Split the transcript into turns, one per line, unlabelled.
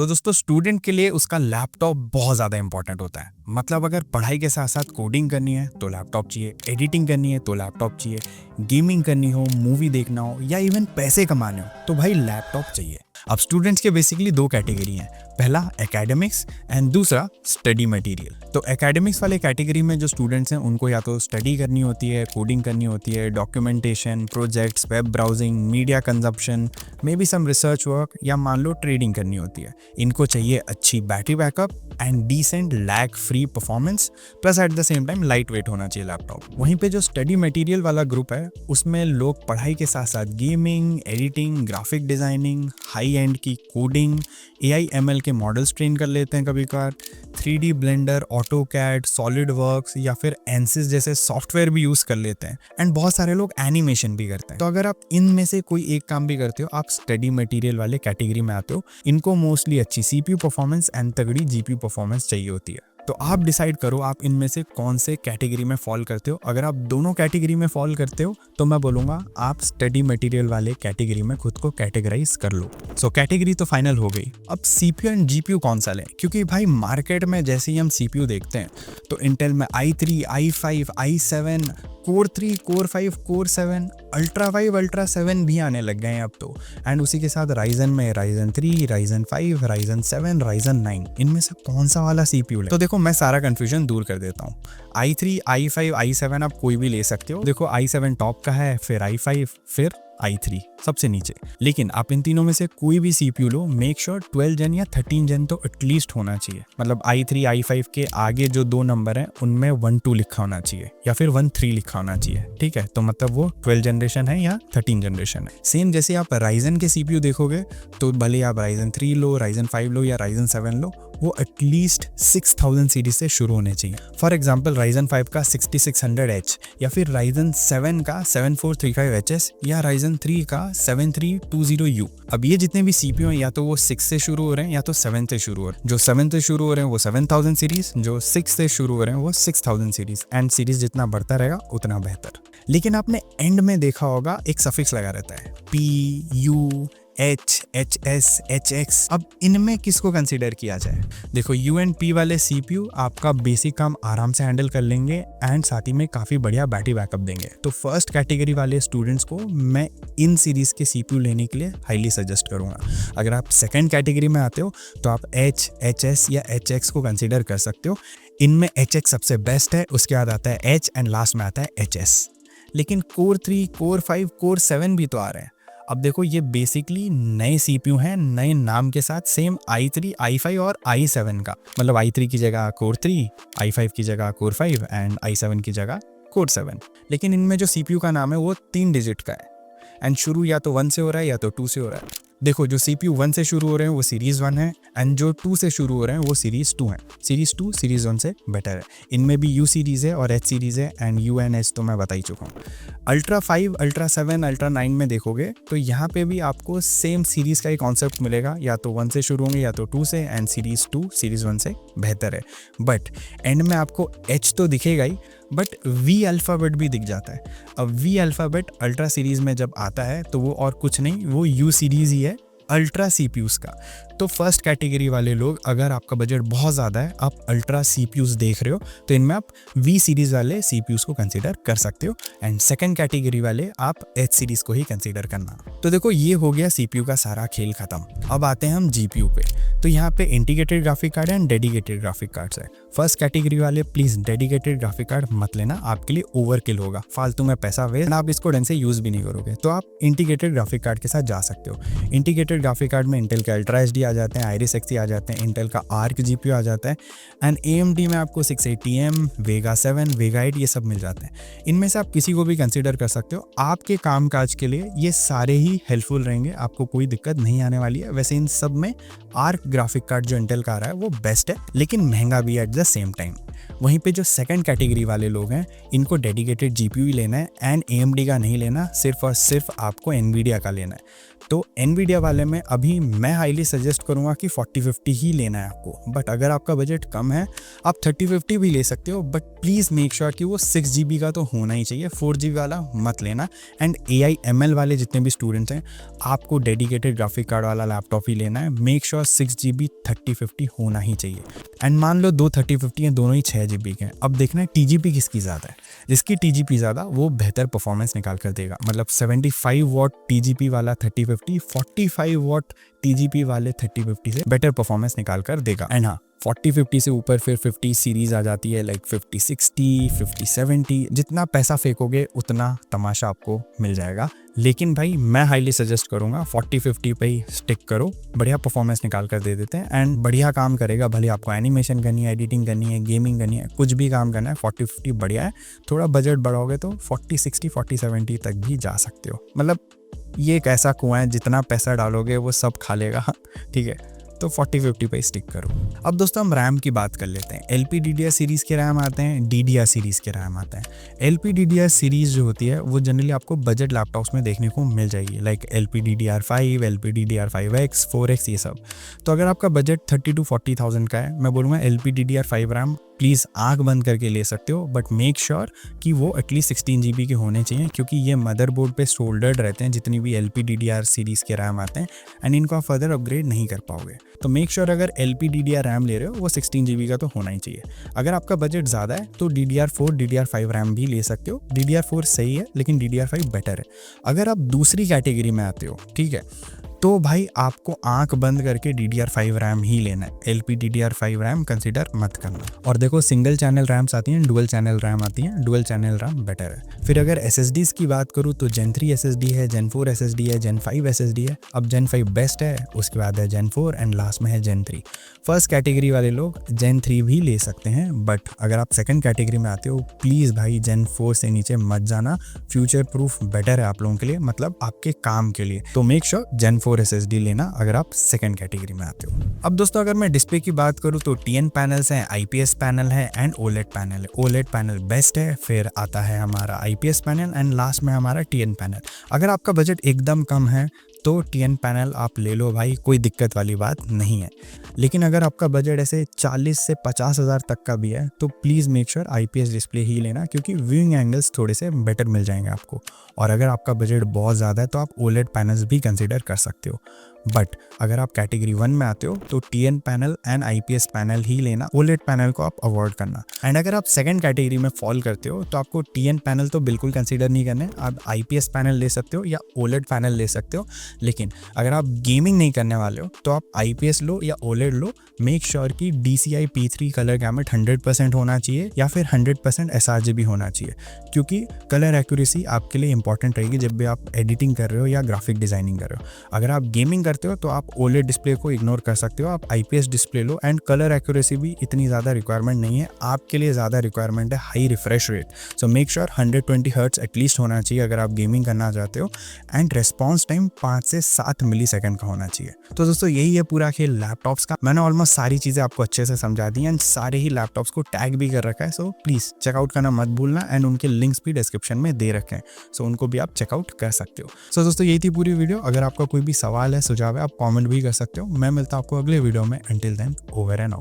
तो दोस्तों स्टूडेंट के लिए उसका लैपटॉप बहुत ज़्यादा इंपॉर्टेंट होता है। मतलब अगर पढ़ाई के साथ साथ कोडिंग करनी है तो लैपटॉप चाहिए, एडिटिंग करनी है तो लैपटॉप चाहिए, गेमिंग करनी हो, मूवी देखना हो या इवन पैसे कमाने हो तो भाई लैपटॉप चाहिए। अब स्टूडेंट्स के बेसिकली दो कैटेगरी हैं, पहला एकेडमिक्स एंड दूसरा स्टडी मटेरियल। तो एकेडमिक्स वाले कैटेगरी में जो स्टूडेंट्स हैं उनको या तो स्टडी करनी होती है, कोडिंग करनी होती है, documentation, projects, web browsing, media consumption, maybe some research work या मान लो ट्रेडिंग करनी होती है। इनको चाहिए अच्छी battery backup and decent lag free performance, plus at the same time lightweight होना चाहिए लैपटॉप। वहीं पे जो स्टडी मटेरियल वाला ग्रुप है उसमें लोग पढ़ाई के साथ साथ gaming, editing, graphic designing, high and की कोडिंग, AI ML के मॉडल्स ट्रेन कर लेते हैं कभी कभार, 3D blender, AutoCAD, solid works या फिर एनसिस जैसे सॉफ्टवेयर भी यूज़ कर लेते हैं एंड बहुत सारे लोग एनिमेशन भी करते हैं। तो अगर आप इनमें से कोई एक काम भी करते हो, आप स्टडी मटेरियल वाले कैटेगरी में आते हो। इनको मोस्टली अच्छी CPU परफॉर्मेंस एंड तगड़ी GPU परफॉर्मेंस चाहिए होती है। तो आप डिसाइड करो आप इनमें से कौन से कैटेगरी में फॉल करते हो। अगर आप दोनों कैटेगरी में फॉल करते हो तो मैं बोलूँगा आप स्टडी मटेरियल वाले कैटेगरी में खुद को कैटेगराइज कर लो। सो कैटेगरी तो फाइनल हो गई। अब CPU एंड GPU कौन सा लें, क्योंकि भाई मार्केट में जैसे ही हम CPU देखते हैं तो इंटेल में i3, i5, i7, core 3, core 5, core 7, ultra 5, ultra 7 भी आने लग गए हैं अब तो। एंड उसी के साथ राइजन में राइजन 3, राइजन 5, राइजन 7, राइजन 9, इनमें से कौन सा वाला CPU ले। तो देखो मैं सारा कंफ्यूजन दूर कर देता हूँ। i3, i5, i7 आप कोई भी ले सकते हो। देखो i7 टॉप का है, फिर i5, फिर i3 सबसे नीचे। लेकिन आप इन तीनों में से कोई भी CPU लो, मेक श्योर 12 जन या 13 जन तो एटलीस्ट होना चाहिए। मतलब i3, i5 के आगे जो दो नंबर हैं उनमें 1-2 लिखा होना चाहिए या फिर 1-3 लिखा होना चाहिए, ठीक है। तो मतलब वो 12 जनरेशन है या 13 जनरेशन है। सेम जैसे आप राइजन के CPU देखोगे तो भले आप राइजन 3 लो, राइजन 5 लो या राइजन 7 लो, वो एटलीस्ट 6000 सीरीज से शुरू होने चाहिए। फॉर एग्जाम्पल राइजन 5 का 6600H या फिर राइजन 7 का 7435HS या राइजन 3 का 7320U। अब ये जितने भी CPU हैं या तो वो 6 से शुरू हो रहे हैं या तो 7 से शुरू हो रहे हैं। जो 7 से शुरू हो रहे हैं वो 7000 सीरीज, जो 6 से शुरू हो रहे हैं वो 6000 सीरीज। एंड सीरीज जितना बढ़ता रहेगा उतना बेहतर। लेकिन आपने एंड में देखा होगा एक सफिक्स लगा रहता है, P, U, H, HS, HX। अब इनमें किसको कंसीडर किया जाए। देखो U एंड P वाले CPU आपका बेसिक काम आराम से हैंडल कर लेंगे एंड साथ ही में काफ़ी बढ़िया बैटरी बैकअप देंगे। तो फर्स्ट कैटेगरी वाले स्टूडेंट्स को मैं इन सीरीज़ के CPU लेने के लिए हाईली सजेस्ट करूँगा। अगर आप सेकेंड कैटेगरी में आते हो तो आप H, HS या HX को कंसीडर कर सकते हो। इनमें HX सबसे बेस्ट है, उसके बाद आता है H एंड लास्ट में आता है HS। लेकिन कोर 3, कोर 5, कोर 7 भी तो आ रहे हैं। अब देखो ये बेसिकली नए CPU हैं, नए नाम के साथ, सेम i3, i5 और i7 का। मतलब i3 की जगह कोर 3, i5 की जगह कोर 5 एंड i7 की जगह कोर 7। लेकिन इनमें जो CPU का नाम है वो 3 डिजिट का है एंड शुरू या तो 1 से हो रहा है या तो 2 से हो रहा है। देखो जो CPU 1 से शुरू हो रहे हैं वो सीरीज़ 1 है एंड जो 2 से शुरू हो रहे हैं वो सीरीज़ 2 है। सीरीज़ 2 सीरीज़ 1 से बेटर है। इनमें भी U सीरीज़ है और H सीरीज़ है एंड U एंड H तो मैं बता ही चुका हूँ। अल्ट्रा 5, अल्ट्रा 7, अल्ट्रा 9 में देखोगे तो यहाँ पे भी आपको सेम सीरीज़ का ही कॉन्सेप्ट मिलेगा, या तो 1 से शुरू होंगे या तो 2 से, एंड सीरीज़ 2 सीरीज़ 1 से बेहतर है। बट एंड में आपको H तो दिखेगा ही, बट V अल्फ़ाबेट भी दिख जाता है। अब V अल्फ़ाबेट अल्ट्रा सीरीज़ में जब आता है तो वो और कुछ नहीं, वो U सीरीज़ ही है अल्ट्रा CPUs का। तो फर्स्ट कैटेगरी वाले लोग, अगर आपका बजट बहुत ज़्यादा है, आप अल्ट्रा CPUs देख रहे हो तो इनमें आप V सीरीज़ वाले CPUs को कंसीडर कर सकते हो एंड सेकंड कैटेगरी वाले आप H सीरीज़ को ही कंसीडर करना। तो देखो ये हो गया CPU का सारा खेल ख़त्म। अब आते हैं हम GPU पे। तो यहाँ पे integrated graphic card and dedicated graphic cards है। फर्स्ट कैटेगरी वाले प्लीज़ डेडिकेटेड ग्राफिक कार्ड मत लेना, आपके लिए ओवरकिल होगा, फालतू में पैसा वेस्ट, आप इसको ढंग से यूज़ भी नहीं करोगे। तो आप इंटीग्रेटेड ग्राफिक कार्ड के साथ जा सकते हो। इंटीग्रेटेड ग्राफिक कार्ड में इंटेल के अल्ट्रा HD आ जाते हैं, आइरिस XT आ जाते हैं, इंटेल का आर्क GPU आ जाता है एंड AMD में आपको 680M, वेगा 7, वेगा 8 ये सब मिल जाते हैं। इनमें से आप किसी को भी कंसीडर कर सकते हो। आपके कामकाज के लिए ये सारे ही हेल्पफुल रहेंगे, आपको कोई दिक्कत नहीं आने वाली है। वैसे इन सब में आर्क ग्राफिक कार्ड जो इंटेल का आ रहा है वो बेस्ट है, लेकिन महंगा भी एट द सेम टाइम। वहीं पे जो सेकंड कैटेगरी वाले लोग हैं इनको डेडिकेटेड GPU ही लेना है एंड AMD का नहीं लेना, सिर्फ और सिर्फ आपको NVIDIA का लेना है। तो एनवीडिया वाले में अभी मैं हाईली सजेस्ट करूँगा कि 4050 ही लेना है आपको। बट अगर आपका बजट कम है आप 3050 भी ले सकते हो, बट प्लीज़ मेक श्योर कि वो 6 GB का तो होना ही चाहिए, 4 GB वाला मत लेना। एंड AI ML वाले जितने भी स्टूडेंट्स हैं आपको डेडिकेटेड ग्राफिक कार्ड वाला लैपटॉप ही लेना है। मेक श्योर 6 GB 3050 होना ही चाहिए। एंड मान लो दो 3050 हैं, दोनों ही 6 GB के हैं। अब देखना है TGP किसकी ज़्यादा है। जिसकी TGP ज़्यादा वो बेहतर परफॉर्मेंस निकाल कर देगा। मतलब 75 वॉट TGP वाला 3050 45 वॉट TGP वाले 3050 से बेटर परफॉर्मेंस निकाल कर देगा। एंड हाँ, 4050 से ऊपर फिर 50 सीरीज आ जाती है, लाइक 5060 5070। जितना पैसा फेंकोगे उतना तमाशा आपको मिल जाएगा। लेकिन भाई मैं हाईली सजेस्ट करूंगा 4050 पे ही स्टिक करो, बढ़िया परफॉर्मेंस निकाल कर दे देते हैं एंड बढ़िया काम करेगा। भले आपको एनिमेशन करनी है, एडिटिंग करनी है, गेमिंग करनी है, कुछ भी काम करना है, 4050 बढ़िया है। थोड़ा बजट बढ़ाओगे तो 4060 4070 तक भी जा सकते हो। मतलब ये एक ऐसा कुआं है जितना पैसा डालोगे वो सब खा लेगा। ठीक है, तो 4050 पे स्टिक करो। अब दोस्तों हम रैम की बात कर लेते हैं। LPDDR सीरीज़ के रैम आते हैं, DDR सीरीज़ के रैम आते हैं। LPDDR सीरीज़ जो होती है वो जनरली आपको बजट लैपटॉप्स में देखने को मिल जाएगी, लाइक LPDDR5 LPDDR5X 4X ये सब। तो अगर आपका बजट 30 to 40,000 का है, मैं बोलूँगा LPDDR5 रैम प्लीज़ आँख बंद करके ले सकते हो, बट मेक श्योर कि वो एटलीस्ट 16 GB के होने चाहिए, क्योंकि ये मदरबोर्ड पे सोल्डर्ड रहते हैं जितनी भी LPDDR सीरीज़ के रैम आते हैं, एंड इनको आप फर्दर अपग्रेड नहीं कर पाओगे। तो मेक श्योर अगर LPDDR रैम ले रहे हो वो 16 GB का तो होना ही चाहिए। अगर आपका बजट ज़्यादा है तो DDR4 DDR5 रैम भी ले सकते हो। DDR4 सही है लेकिन DDR5 बेटर है। अगर आप दूसरी कैटेगरी में आते हो, ठीक है, तो भाई आपको आंख बंद करके DDR5 रैम ही लेना है। LPDDR5 रैम कंसीडर मत करना। और देखो सिंगल चैनल रैम्स आती हैं, डुअल चैनल रैम आती हैं, डुअल चैनल रैम बेटर है। फिर अगर SSDs की बात करूँ तो Gen 3 SSD है, Gen 4 SSD है, Gen 5 SSD है। अब Gen 5 बेस्ट है, उसके बाद है Gen 4 एंड लास्ट में है Gen 3। फर्स्ट कैटेगरी वाले लोग Gen 3 भी ले सकते हैं, बट अगर आप सेकंड कैटेगरी में आते हो प्लीज़ भाई Gen 4 से नीचे मत जाना। फ्यूचर प्रूफ बेटर है आप लोगों के लिए, मतलब आपके काम के लिए। तो मेक श्योर Gen 4 SSD लेना अगर आप सेकंड कैटेगरी में आते हो। अब दोस्तों अगर मैं डिस्प्ले की बात करूं तो TN पैनल्स हैं, IPS पैनल है एंड OLED पैनल है। OLED पैनल बेस्ट है, फिर आता है हमारा IPS पैनल एंड लास्ट में हमारा TN पैनल। अगर आपका बजट एकदम कम है तो TN पैनल आप ले लो भाई, कोई दिक्कत वाली बात नहीं है। लेकिन अगर आपका बजट ऐसे 40 से 50 हज़ार तक का भी है तो please make sure IPS display ही लेना, क्योंकि व्यूइंग एंगल्स थोड़े से बेटर मिल जाएंगे आपको। और अगर आपका बजट बहुत ज़्यादा है तो आप OLED पैनल्स भी कंसिडर कर सकते हो। बट अगर आप कैटेगरी 1 में आते हो तो TN panel and IPS panel ही लेना, OLED पैनल को आप अवॉइड करना। एंड अगर आप सेकंड कैटेगरी में फॉल करते हो तो आपको TN पैनल तो बिल्कुल कंसीडर नहीं करने, आप IPS पैनल ले सकते हो या OLED पैनल ले सकते हो। लेकिन अगर आप गेमिंग नहीं करने वाले हो तो आप IPS लो या OLED लो। मेक श्योर कि DCI P3 कलर गैमेट 100% होना चाहिए या फिर 100% sRGB होना चाहिए, क्योंकि कलर एक्यूरेसी आपके लिए इंपॉर्टेंट रहेगी जब भी आप एडिटिंग कर रहे हो या ग्राफिक डिजाइनिंग कर रहे हो। अगर आप गेमिंग करते हो तो आप OLED डिस्प्ले को इग्नोर कर सकते हो, आप IPS display low. And colour accuracy भी इतनी ज़्यादा रिक्वायरमेंट नहीं है, आपके लिए ज़्यादा रिक्वायरमेंट है high refresh rate. So make sure 120 hertz at least होना चाहिए अगर आप गेमिंग करना चाहते हो। एंड रेस्पॉन्स टाइम 5 से 7 मिली सेकेंड का होना चाहिए। तो दोस्तों यही है पूरा खेल लैपटॉप्स का। मैंने ऑलमोस्ट सारी चीज़ें आपको अच्छे से समझा दी एंड सारे ही लैपटॉप्स को टैग भी कर रखा है। सो प्लीज़ चेकआउट करना मत भूलना एंड उनके लिंक्स भी डिस्क्रिप्शन में दे रखे हैं, सो उनको भी आप चेकआउट कर सकते हो। सो दोस्तों यही थी पूरी वीडियो। अगर आपका कोई भी सवाल है, सुझाव है, आप कमेंट भी कर सकते हो। मैं मिलता हूं आपको अगले वीडियो में। Until then, over and out.